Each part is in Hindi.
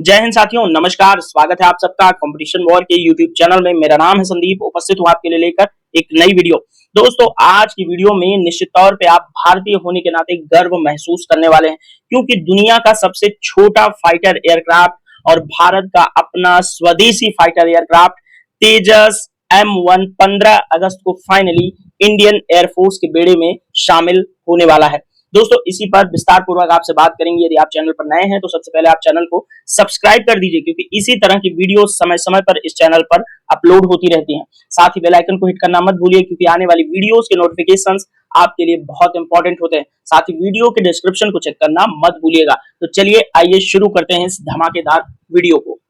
जय हिंद साथियों, नमस्कार। स्वागत है आप सबका कंपटीशन वॉर के यूट्यूब चैनल में। मेरा नाम है संदीप, उपस्थित हूं आपके लिए लेकर एक नई वीडियो। दोस्तों, आज की वीडियो में निश्चित तौर पे आप भारतीय होने के नाते गर्व महसूस करने वाले हैं, क्योंकि दुनिया का सबसे छोटा फाइटर एयरक्राफ्ट और भारत का अपना स्वदेशी फाइटर एयरक्राफ्ट तेजस M1 15 अगस्त को फाइनली इंडियन एयरफोर्स के बेड़े में शामिल होने वाला है। दोस्तों, इसी पर विस्तार पूर्वक आपसे बात करेंगे। यदि आप चैनल पर नए हैं तो सबसे पहले आप चैनल को सब्सक्राइब कर दीजिए, क्योंकि इसी तरह की वीडियो समय समय पर इस चैनल पर अपलोड होती रहती हैं। साथ ही बेल आइकन को हिट करना मत भूलिए, क्योंकि आने वाली वीडियोस के नोटिफिकेशंस आपके लिए बहुत इंपॉर्टेंट होते हैं। साथ ही वीडियो के डिस्क्रिप्शन को चेक करना मत भूलिएगा। तो चलिए आइए शुरू करते हैं इस धमाकेदार वीडियो को।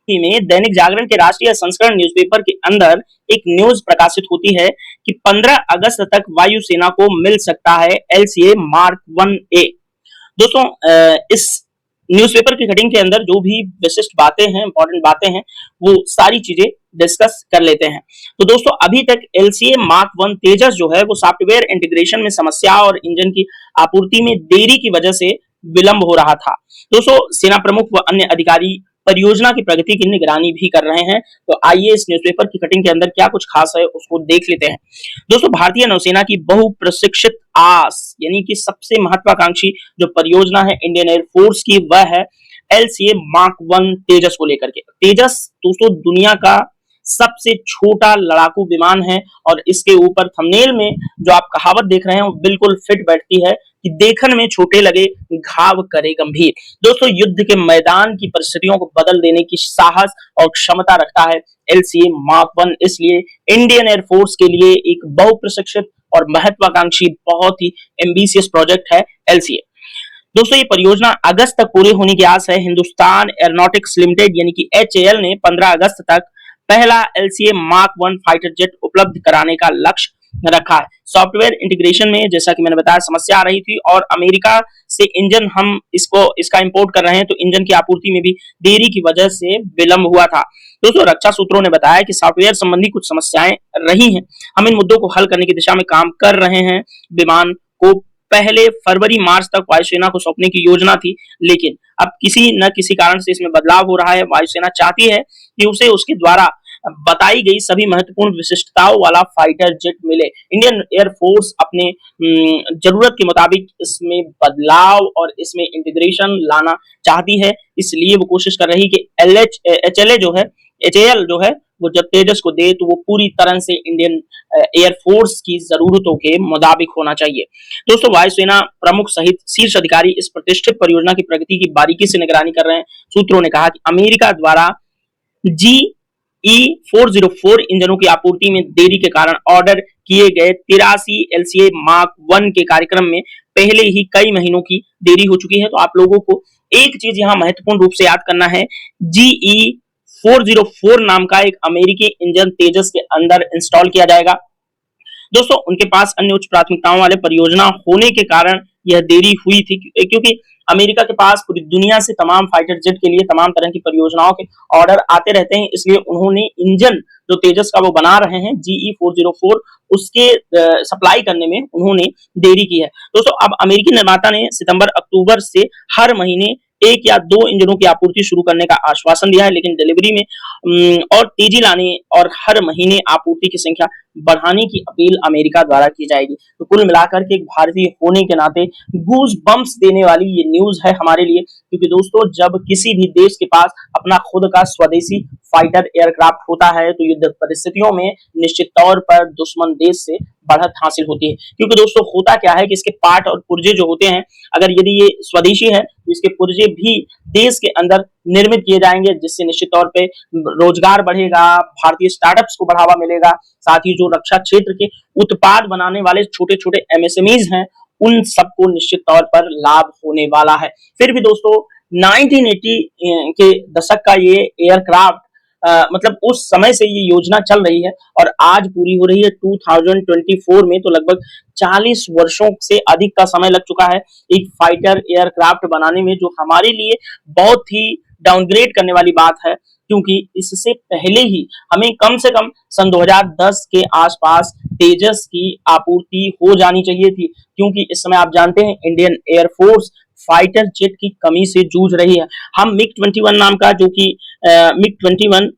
में दैनिक जागरण के राष्ट्रीय संस्करण न्यूज़पेपर के अंदर एक न्यूज प्रकाशित होती है कि 15 अगस्त तक वायुसेना को मिल सकता है LCA Mark 1A। दोस्तों, इस न्यूज़पेपर की कटिंग के अंदर जो भी विशिष्ट बातें हैं, इंपॉर्टेंट बातें हैं, वो सारी चीजें डिस्कस कर लेते हैं। तो दोस्तों, अभी तक LCA Mark 1 तेजस जो है वो सॉफ्टवेयर इंटीग्रेशन में समस्या और इंजन की आपूर्ति में देरी की वजह से विलंब हो रहा था। दोस्तों, सेना प्रमुख व अन्य अधिकारी परियोजना की प्रगति की निगरानी भी कर रहे हैं। तो आइए इस न्यूज़पेपर की कटिंग के अंदर क्या कुछ खास है उसको देख लेते हैं। दोस्तों, भारतीय नौसेना की बहुप्रशिक्षित आस यानी कि सबसे महत्वाकांक्षी जो परियोजना है इंडियन एयरफोर्स की, वह है LCA Mark 1 तेजस को लेकर के। तेजस दोस्तों दुनिया का सबसे छोटा लड़ाकू विमान है, और इसके ऊपर थंबनेल में जो आप कहावत देख रहे हैं वो बिल्कुल फिट बैठती है कि देखन में छोटे लगे घाव करे गंभीर। दोस्तों, युद्ध के मैदान की परिस्थितियों को बदल देने की साहस और क्षमता रखता है LCA Mark 1। इसलिए इंडियन एयरफोर्स के लिए एक बहुप्रशिक्षित और महत्वाकांक्षी बहुत ही एम्बिशियस प्रोजेक्ट है LCA। दोस्तों, ये परियोजना अगस्त तक पूरी होने की आस है। हिंदुस्तान एरोनॉटिक्स लिमिटेड यानी कि HAL ने 15 अगस्त तक पहला LCA Mark 1 फाइटर जेट उपलब्ध कराने का लक्ष्य रखा है। सॉफ्टवेयर इंटीग्रेशन में जैसा कि मैंने बताया समस्या आ रही थी, और अमेरिका से इंजन हम इसका इंपोर्ट कर रहे हैं, तो इंजन की आपूर्ति में भी देरी की वजह से विलंब हुआ था। दोस्तों, रक्षा सूत्रों ने बताया कि सॉफ्टवेयर संबंधी कुछ समस्याएं रही हैं। हम इन मुद्दों को हल करने की दिशा में काम कर रहे हैं। विमान को पहले फरवरी मार्च तक वायुसेना को सौंपने की योजना थी, लेकिन अब किसी न किसी कारण से इसमें बदलाव हो रहा है। वायुसेना चाहती है कि उसे उसके द्वारा बताई गई सभी महत्वपूर्ण विशिष्टताओं वाला फाइटर जेट मिले। इंडियन एयरफोर्स अपने जरूरत के मुताबिक इसमें बदलाव और इसमें इंटीग्रेशन लाना चाहती है। इसलिए वो कोशिश कर रही कि HAL जो है वो जब तेजस को दे तो वो पूरी तरह से इंडियन एयरफोर्स की जरूरतों के मुताबिक होना चाहिए। दोस्तों, वायुसेना प्रमुख सहित शीर्ष अधिकारी इस प्रतिष्ठित परियोजना की प्रगति की बारीकी से निगरानी कर रहे हैं। सूत्रों ने कहा कि अमेरिका द्वारा GE404 इंजनों की आपूर्ति में देरी के कारण ऑर्डर किए गए 83 LCA Mark 1 के कार्यक्रम में पहले ही कई महीनों की देरी हो चुकी है। तो आप लोगों को एक चीज यहाँ महत्वपूर्ण रूप से याद करना है, GE404 नाम का एक अमेरिकी इंजन तेजस के अंदर इंस्टॉल किया जाएगा। दोस्तों, उनके पास अन्य उच्च प्राथमिकताओं वाले परियोजना होने के कारण यह देरी हुई थी, क्योंकि अमेरिका के पास पूरी दुनिया से तमाम फाइटर जेट के लिए तमाम तरह की परियोजनाओं के ऑर्डर आते रहते हैं। इसलिए उन्होंने इंजन जो तेजस का वो बना रहे हैं GE404 उसके सप्लाई करने में उन्होंने देरी की है। दोस्तों, अब अमेरिकी निर्माता ने सितंबर अक्टूबर से हर महीने 1 या 2 इंजनों की आपूर्ति शुरू करने का आश्वासन दिया है, लेकिन डिलीवरी में और तेजी लाने और हर महीने आपूर्ति की संख्या बढ़ाने की अपील अमेरिका द्वारा की जाएगी। तो कुल मिलाकर के एक भारतीय होने के नाते गूज बम्प्स देने वाली ये न्यूज है हमारे लिए, क्योंकि दोस्तों जब किसी भी देश के पास अपना खुद का स्वदेशी फाइटर एयरक्राफ्ट होता है तो युद्ध परिस्थितियों में निश्चित तौर पर दुश्मन देश से बढ़त हासिल होती है। क्योंकि दोस्तों होता क्या है कि इसके पार्ट और पुर्जे जो होते हैं, अगर यदि ये स्वदेशी है तो इसके पुर्जे भी देश के अंदर निर्मित किए जाएंगे, जिससे निश्चित तौर पे रोजगार बढ़ेगा, भारतीय स्टार्टअप्स को बढ़ावा मिलेगा। साथ ही जो रक्षा क्षेत्र के उत्पाद बनाने वाले छोटे छोटे MSMEs हैं उन सबको निश्चित तौर पर लाभ होने वाला है। फिर भी दोस्तों 1980 के दशक का ये एयरक्राफ्ट मतलब उस समय से ये योजना चल रही है और आज पूरी हो रही है 2024 में, तो लगभग 40 वर्षों से अधिक का समय लग चुका है एक फाइटर एयरक्राफ्ट बनाने में, जो हमारे लिए बहुत ही डाउनग्रेड करने वाली बात है, क्योंकि इससे पहले ही हमें कम से कम सन 2010 के आसपास तेजस की आपूर्ति हो जानी चाहिए थी। क्योंकि इस समय आप जानते हैं इंडियन एयरफोर्स फाइटर जेट की कमी से जूझ रही है। हम मिग 21 नाम का, जो कि मिग 21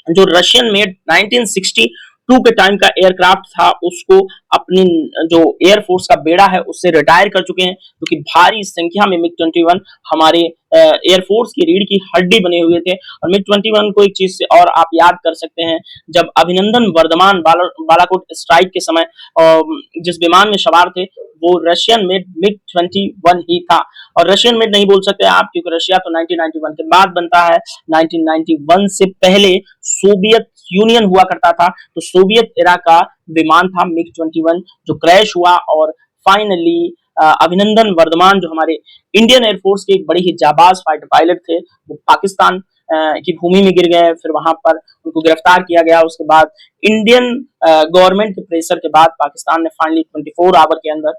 जो रशियन मेड 1962 के टाइम का एयरक्राफ्ट था, उसको अपनी जो एयरफोर्स का बेड़ा है उससे रिटायर कर चुके हैं, क्योंकि भारी संख्या में मिग 21 हमारे एयरफोर्स की रीढ़ की हड्डी बने हुए थे। और मिग 21 को एक चीज से और आप याद कर सकते हैं, जब अभिनंदन वर्धमान बालाकोट स्ट्राइक के समय जिस विमान में सवार थे वो रशियन मेड मिग 21 ही था। और रशियन मेड नहीं बोल सकते आप, क्योंकि रशिया तो 1991 के बाद बनता है। 1991 से पहले सोवियत यूनियन हुआ करता था, तो सोवियत एरा का विमान था मिग 21 जो क्रैश हुआ। और फाइनली अभिनंदन वर्धमान जो हमारे इंडियन एयरफोर्स के एक बड़े ही जाबाज फाइटर पायलट थे, वो पाकिस्तान की भूमि में गिर गए। फिर वहां पर उनको गिरफ्तार किया गया। उसके बाद इंडियन गवर्नमेंट के प्रेशर के बाद पाकिस्तान ने फाइनली 24 आवर के अंदर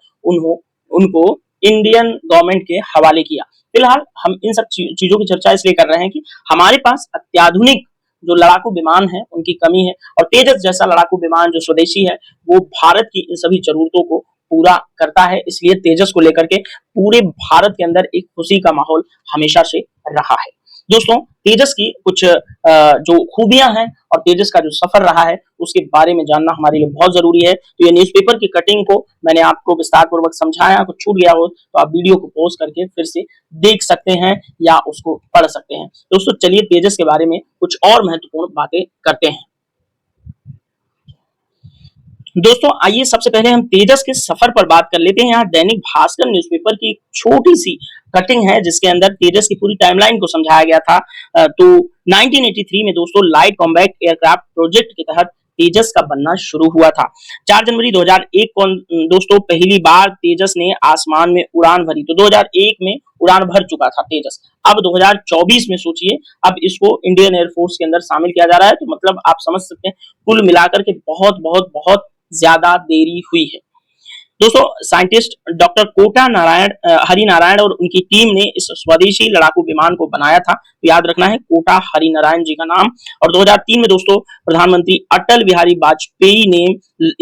उनको इंडियन गवर्नमेंट के हवाले किया। फिलहाल हम इन सब चीजों की चर्चा इसलिए कर रहे हैं कि हमारे पास अत्याधुनिक जो लड़ाकू विमान है उनकी कमी है, और तेजस जैसा लड़ाकू विमान जो स्वदेशी है वो भारत की इन सभी जरूरतों को पूरा करता है। इसलिए तेजस को लेकर के पूरे भारत के अंदर एक खुशी का माहौल हमेशा से रहा है। दोस्तों, तेजस की कुछ जो खूबियां हैं और तेजस का जो सफर रहा है उसके बारे में जानना हमारे लिए बहुत जरूरी है। तो ये न्यूज़पेपर की कटिंग को मैंने आपको विस्तार पूर्वक समझाया, कुछ छूट गया हो तो आप वीडियो को पॉज करके फिर से देख सकते हैं या उसको पढ़ सकते हैं। दोस्तों, चलिए तेजस के बारे में कुछ और महत्वपूर्ण बातें करते हैं। दोस्तों, आइए सबसे पहले हम तेजस के सफर पर बात कर लेते हैं। यहाँ दैनिक भास्कर न्यूज़पेपर की छोटी सी कटिंग है जिसके अंदर तेजस की पूरी टाइमलाइन को समझाया गया था। तो 1983 में दोस्तों लाइट कॉम्बैट एयरक्राफ्ट प्रोजेक्ट के तहत तेजस का बनना शुरू हुआ था। 4 जनवरी 2001 को दोस्तों पहली बार तेजस ने आसमान में उड़ान भरी। तो 2001 में उड़ान भर चुका था तेजस। अब 2024 में सोचिए, अब इसको इंडियन एयरफोर्स के अंदर शामिल किया जा रहा है। तो मतलब आप समझ सकते हैं कुल मिलाकर के बहुत बहुत बहुत ज्यादा देरी हुई है। दोस्तों, साइंटिस्ट डॉक्टर कोटा नारायण हरिनारायण और उनकी टीम ने इस स्वदेशी लड़ाकू विमान को बनाया था। तो याद रखना है कोटा हरिनारायण जी का नाम। और 2003 में दोस्तों प्रधानमंत्री अटल बिहारी वाजपेयी ने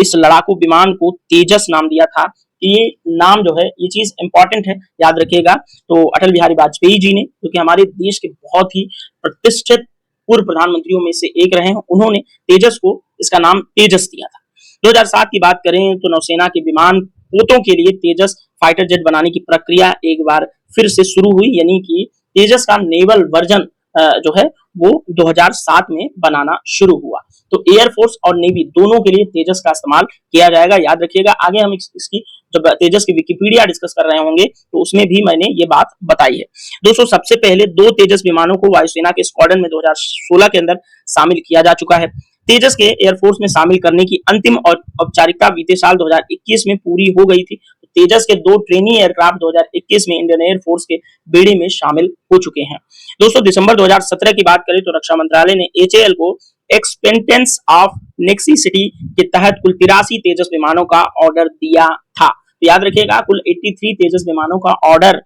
इस लड़ाकू विमान को तेजस नाम दिया था। ये नाम जो है, ये चीज इंपॉर्टेंट है, याद रखिएगा। तो अटल बिहारी वाजपेयी जी ने, जो कि हमारे देश के बहुत ही प्रतिष्ठित पूर्व प्रधानमंत्रियों में से एक रहे हैं, उन्होंने तेजस को इसका नाम तेजस दिया था। 2007 की बात करें तो नौसेना के विमान पोतों के लिए तेजस फाइटर जेट बनाने की प्रक्रिया एक बार फिर से शुरू हुई, यानी कि तेजस का नेवल वर्जन जो है वो 2007 में बनाना शुरू हुआ। तो एयरफोर्स और नेवी दोनों के लिए तेजस का इस्तेमाल किया जाएगा, याद रखिएगा। आगे हम इसकी जब तेजस की विकिपीडिया डिस्कस कर रहे होंगे तो उसमें भी मैंने ये बात बताई है। दोस्तों, सबसे पहले 2 तेजस विमानों को वायुसेना के स्क्वाड्रन में 2016 के अंदर शामिल किया जा चुका है। तेजस के एयरफोर्स में शामिल करने की अंतिम और औपचारिकता बीते साल 2021 में पूरी हो गई थी। तेजस के 2 ट्रेनी एयरक्राफ्ट 2021 में इंडियन एयरफोर्स के बेड़े में शामिल हो चुके हैं। दोस्तों, दिसंबर 2017 की बात करें तो रक्षा मंत्रालय ने एचएएल को एक्सपेंटेंस ऑफ नेसेसिटी के तहत कुल 83 तेजस विमानों का ऑर्डर दिया था। तो याद रखिएगा, कुल 83 तेजस विमानों का ऑर्डर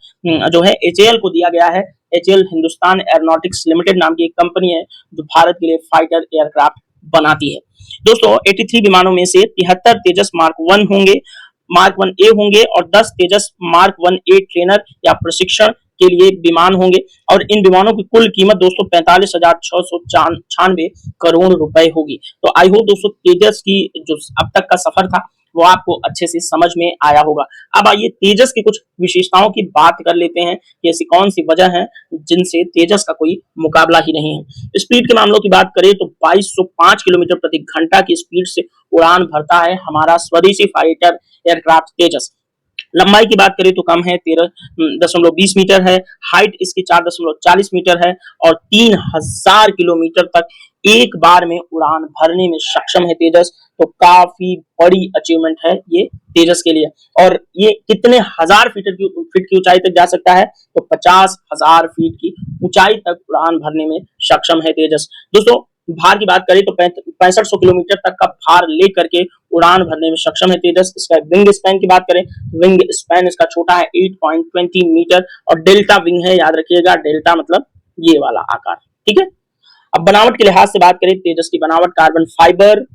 जो है एचएएल को दिया गया है। एचएएल हिंदुस्तान एरोनॉटिक्स लिमिटेड नाम की एक कंपनी है जो भारत के लिए फाइटर एयरक्राफ्ट बनाती है। दोस्तों, 83 विमानों में से 73 तेजस मार्क 1 होंगे, मार्क 1A होंगे, और 10 तेजस मार्क 1A ट्रेनर या प्रशिक्षण के लिए विमान होंगे। और इन विमानों की कुल कीमत दोस्तों 45,696 करोड़ रुपए होगी। तो आई होप दोस्तों तेजस की जो अब तक का सफर था वो आपको अच्छे से समझ में आया होगा। अब आइए तेजस की कुछ विशेषताओं की बात कर लेते हैं कि ऐसी कौन सी वजह है जिनसे तेजस का कोई मुकाबला ही नहीं है। स्पीड के मामलों की बात करें तो 2205 किलोमीटर प्रति घंटा की स्पीड से उड़ान भरता है हमारा स्वदेशी फाइटर एयरक्राफ्ट तेजस। लंबाई की बात करें तो कम है, 13.20 मीटर है। हाइट इसकी 4.40 मीटर है और 3000 किलोमीटर तक एक बार में उड़ान भरने में सक्षम है तेजस। तो काफी बड़ी अचीवमेंट है ये तेजस के लिए। और ये कितने हजार फीट की ऊंचाई तक जा सकता है, तो 50,000 फीट की ऊंचाई तक उड़ान भरने में सक्षम है तेजस। दोस्तों, भार की बात करें तो 6500 किलोमीटर तक का भार लेकर के उड़ान भरने में सक्षम है तेजस। इसका विंग स्पैन की बात करें, विंग स्पैन इसका छोटा है 8.20 मीटर और डेल्टा विंग है, याद रखिएगा। डेल्टा मतलब ये वाला आकार, ठीक है। अब बनावट के लिहाज से बात करें, तेजस की बनावट कार्बन फाइबर,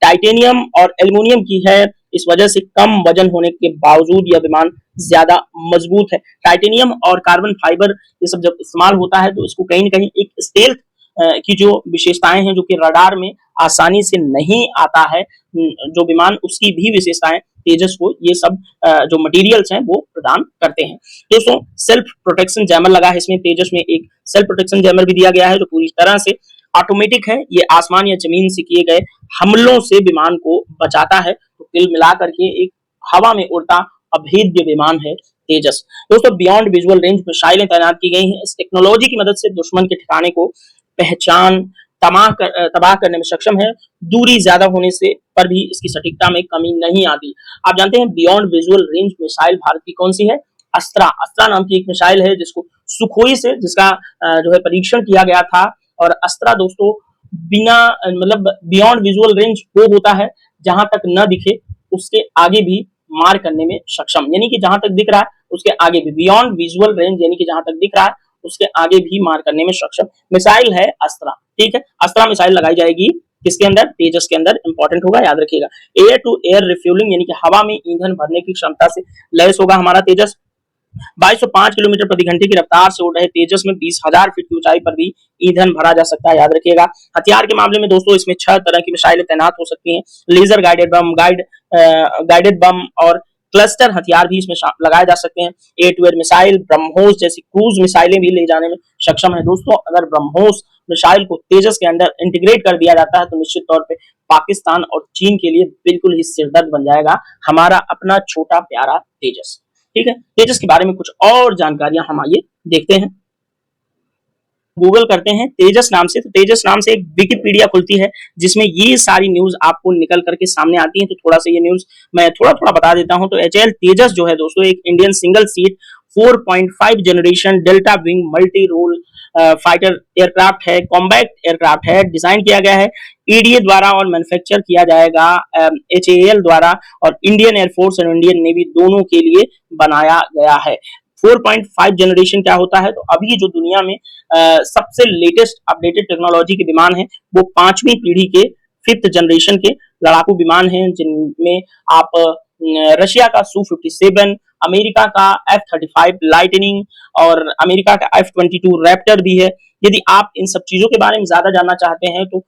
टाइटेनियम और एल्युमिनियम की है। इस वजह से कम वजन होने के बावजूद यह विमान ज्यादा मजबूत है। टाइटेनियम और कार्बन फाइबर ये सब जब इस्तेमाल होता है तो इसको कहीं ना कहीं एक स्टेल्थ की जो विशेषताएं हैं जो कि रडार में आसानी से नहीं आता है, जो विमान उसकी भी विशेषताएं तेजस को ये सब जो मटेरियल्स हैं वो प्रदान करते हैं। दोस्तों सेल्फ प्रोटेक्शन जैमर लगा है इसमें, तेजस में एक सेल्फ प्रोटेक्शन जैमर भी दिया गया है जो पूरी तरह से ऑटोमेटिक है। ये आसमान या जमीन से किए गए हमलों से विमान को बचाता है। तो कुल मिला करके एक हवा में उड़ता अभेद्य विमान है तेजस। दोस्तों बियॉन्ड विजुअल रेंज मिसाइलें तैनात की गई हैं। इस टेक्नोलॉजी की मदद से दुश्मन के ठिकाने को पहचान तबाह करने में सक्षम है। दूरी ज्यादा होने से पर भी इसकी सटीकता में कमी नहीं आती। आप जानते हैं beyond visual range missile Bharat की कौन सी है? अस्त्रा। अस्त्रा नाम की एक मिसाइल है जिसको सुखोई से जिसका जो है परीक्षण किया गया था। और अस्त्रा दोस्तों बिना मतलब बियॉन्ड विजुअल रेंज वो होता है जहां तक न दिखे उसके आगे भी मार करने में सक्षम, यानी कि जहां तक दिख रहा है उसके आगे भी, बियॉन्ड विजुअल रेंज यानी कि जहां तक दिख रहा है उसके आगे भी मार करने में सक्षम मिसाइल है अस्त्रा। ठीक है, अस्त्रा मिसाइल लगाई जाएगी किसके अंदर? तेजस के अंदर। इंपॉर्टेंट होगा, याद रखिएगा। एयर टू एयर रिफ्यूलिंग यानी कि हवा में ईंधन भरने की क्षमता से लैस होगा हमारा तेजस। 2205 किलोमीटर प्रति घंटे की रफ्तार से उड़ रहे तेजस में 20,000 फीट की ऊंचाई पर भी ईंधन भरा जा सकता है, याद रखिएगा। हथियार के मामले में दोस्तों इसमें 6 तरह की मिसाइलें तैनात हो सकती हैं। Laser guided bomb, guided bomb और क्लस्टर हथियार भी इसमें लगाए जा सकते हैं। Air to air missile BrahMos जैसी क्रूज मिसाइलें भी ले जाने में सक्षम है। दोस्तों अगर ब्रह्मोस मिसाइल को तेजस के अंदर इंटीग्रेट कर दिया जाता है तो निश्चित तौर पे पाकिस्तान और चीन के लिए बिल्कुल ही सिरदर्द बन जाएगा हमारा अपना छोटा प्यारा तेजस। ठीक है, तेजस के बारे में कुछ और जानकारियां हम आइए देखते हैं। गूगल करते हैं तेजस नाम से, तो तेजस नाम से एक विकिपीडिया खुलती है जिसमें ये सारी न्यूज आपको निकल करके सामने आती है। तो थोड़ा सा ये न्यूज मैं थोड़ा थोड़ा बता देता हूं। तो एचएएल तेजस जो है दोस्तों एक Indian single seat 4.5 generation delta wing multi role fighter aircraft है, कॉम्बैक्ट एयरक्राफ्ट है। डिजाइन किया गया है ईडीए द्वारा और मैन्युफैक्चर किया जाएगा एचएएल द्वारा, और इंडियन एयरफोर्स और इंडियन नेवी दोनों के लिए बनाया गया है। 4.5 जनरेशन क्या होता है? तो अभी जो दुनिया में सबसे लेटेस्ट अपडेटेड टेक्नोलॉजी के विमान है वो 5वीं पीढ़ी के 5th जनरेशन के लड़ाकू विमान हैं, जिनमें आप रशिया का Su-57, अमेरिका का F-35 लाइटनिंग और अमेरिका का F-22 रैप्टर भी है। यदि आप इन सब चीजों के बारे में ज्यादा जानना चाहते हैं तो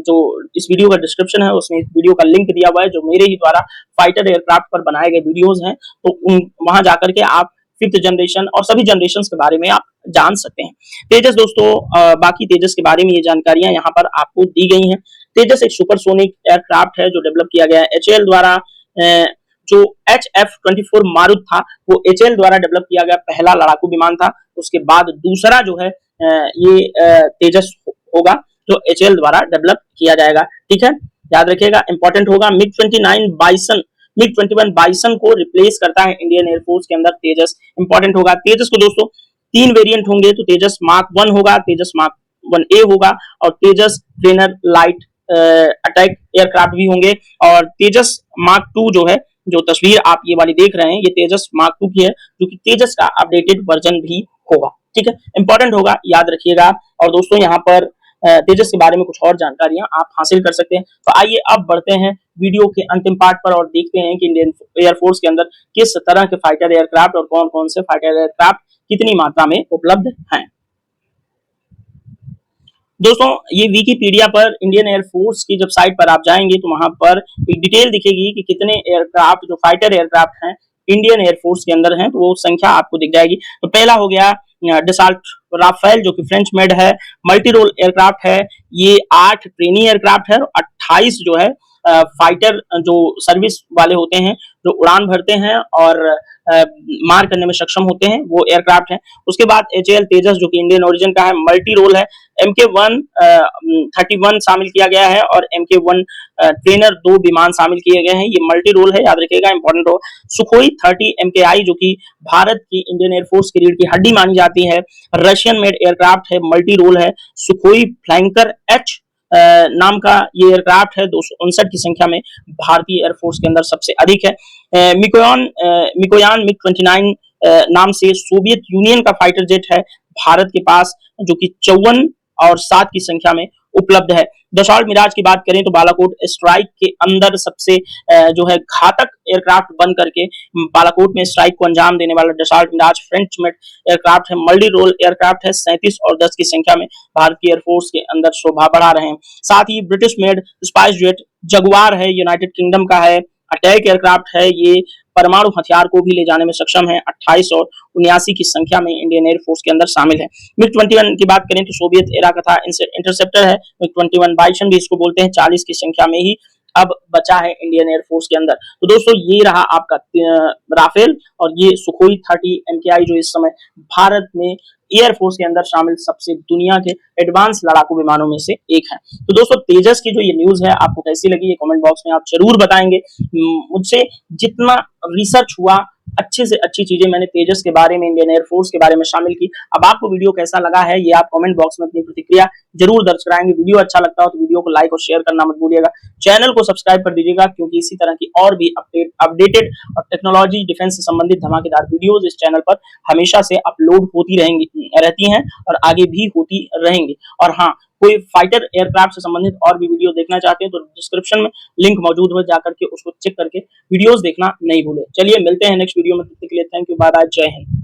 जो इस वीडियो का डिस्क्रिप्शन है उसमें इस वीडियो का लिंक दिया हुआ है जो मेरे ही द्वारा फाइटर एयरक्राफ्ट पर बनाए गए वीडियोस हैं। तो वहां जाकर के आप 5th जनरेशन और सभी जनरेशन के बारे में आप जान सकते हैं। तेजस दोस्तों बाकी तेजस के बारे में ये जानकारियां यहाँ पर आपको दी गई हैं। तेजस एक सुपरसोनिक एयरक्राफ्ट है जो डेवलप किया गया है एचएएल द्वारा। जो HF-24 मारुत था वो एचएएल द्वारा डेवलप किया गया पहला लड़ाकू विमान था। उसके बाद दूसरा जो है ये तेजस होगा जो एचएएल द्वारा डेवलप किया जाएगा। ठीक है, याद रखिएगा, इंपॉर्टेंट होगा। मिग 21 बाइसन को रिप्लेस करता है इंडियन एयरफोर्स के अंदर तेजस। इंपॉर्टेंट होगा। तेजस को दोस्तों 3 वेरिएंट होंगे, तो तेजस मार्क 1 होगा, तेजस मार्क 1A होगा और तेजस ट्रेनर लाइट अटैक एयरक्राफ्ट भी होंगे। और तेजस मार्क 2 जो है, जो तस्वीर आप ये वाली देख रहे हैं, ये तेजस मार्क 2 की है जो कि तेजस का अपडेटेड वर्जन भी होगा। ठीक है, इंपॉर्टेंट होगा, याद रखिएगा। और दोस्तों यहाँ पर तेजस के बारे में कुछ और जानकारियां आप हासिल कर सकते हैं। तो आइए अब बढ़ते हैं वीडियो के अंतिम पार्ट पर और देखते हैं कि इंडियन एयरफोर्स के अंदर किस तरह के फाइटर एयरक्राफ्ट और कौन कौन से फाइटर एयरक्राफ्ट कितनी मात्रा में उपलब्ध हैं। दोस्तों ये विकिपीडिया पर इंडियन एयरफोर्स की जब साइट पर आप जाएंगे तो वहां पर एक डिटेल दिखेगी कि कितने एयरक्राफ्ट जो फाइटर एयरक्राफ्ट हैं इंडियन एयरफोर्स के अंदर हैं, तो वो संख्या आपको दिख जाएगी। तो पहला हो गया डसाल्ट राफेल जो कि फ्रेंच मेड है, मल्टी रोल एयरक्राफ्ट है। ये 8 ट्रेनी एयरक्राफ्ट है और 28 जो है फाइटर जो सर्विस वाले होते हैं जो उड़ान भरते हैं और मार करने में सक्षम होते हैं, वो एयरक्राफ्ट हैं। उसके बाद एचएएल तेजस जो कि इंडियन ओरिजिन का है, मल्टी रोल है। MK-1 शामिल किया गया है और MK-1 ट्रेनर 2 विमान शामिल किए गए हैं। ये मल्टी रोल है, याद रखिएगा, इंपॉर्टेंट हो। सुखोई 30 MKI जो कि भारत की इंडियन एयरफोर्स की रीढ़ की हड्डी मानी जाती है, रशियन मेड एयरक्राफ्ट है, मल्टी रोल है। सुखोई फ्लैंकर H नाम का ये एयरक्राफ्ट है, 259 की संख्या में भारतीय एयरफोर्स के अंदर सबसे अधिक है। मिकोयान मिग 29 नाम से सोवियत यूनियन का फाइटर जेट है भारत के पास, जो कि 54 और 7 की संख्या में उपलब्ध है। दसॉल्ट मिराज की बात करें तो बालाकोट स्ट्राइक के अंदर सबसे जो है घातक एयरक्राफ्ट बन करके बालाकोट में स्ट्राइक को अंजाम देने वाला Dassault Mirage French made aircraft है, मल्टी रोल एयरक्राफ्ट है, 37 और 10 की संख्या में भारतीय एयरफोर्स के अंदर शोभा बढ़ा रहे हैं। साथ ही British made SpiceJet Jaguar है, यूनाइटेड किंगडम का है, अटैक एयरक्राफ्ट है, ये परमाणु हथियार को भी ले जाने में सक्षम है। 28 और 79 की संख्या में इंडियन एयरफोर्स के अंदर शामिल है। मिग 21 की बात करें तो सोवियत एरा का था, इंटरसेप्टर है। मिग 21 बाइसन भी इसको बोलते हैं, 40 की संख्या में ही अब बचा है इंडियन एयरफोर्स के अंदर। तो दोस्तों ये रहा आपका राफेल और ये सुखोई 30 MKI जो इस समय भारत में एयरफोर्स के अंदर शामिल सबसे दुनिया के एडवांस लड़ाकू विमानों में से एक है। तो दोस्तों तेजस की जो ये न्यूज है आपको कैसी लगी ये कमेंट बॉक्स में आप जरूर बताएंगे। मुझसे जितना रिसर्च हुआ अच्छे से अच्छी चीजें मैंने तेजस के बारे में, इंडियन एयरफोर्स के बारे में शामिल की। अब आपको वीडियो कैसा लगा है ये आप कमेंट बॉक्स में अपनी प्रतिक्रिया जरूर दर्ज कराएंगे। वीडियो अच्छा लगता हो तो वीडियो को लाइक और शेयर करना मत भूलिएगा। चैनल को सब्सक्राइब कर दीजिएगा क्योंकि इसी तरह की और भी अपडेटेड और टेक्नोलॉजी डिफेंस से संबंधित धमाकेदार वीडियोज इस चैनल पर हमेशा से अपलोड होती रहती हैं और आगे भी होती रहेंगी। और हाँ, कोई फाइटर एयरक्राफ्ट से संबंधित और भी वीडियो देखना चाहते हैं तो डिस्क्रिप्शन में लिंक मौजूद है, जाकर के उसको चेक करके वीडियोस देखना नहीं भूले। चलिए मिलते हैं नेक्स्ट वीडियो में, तब तक के लिए थैंक यू, बाय बाय, जय हिंद।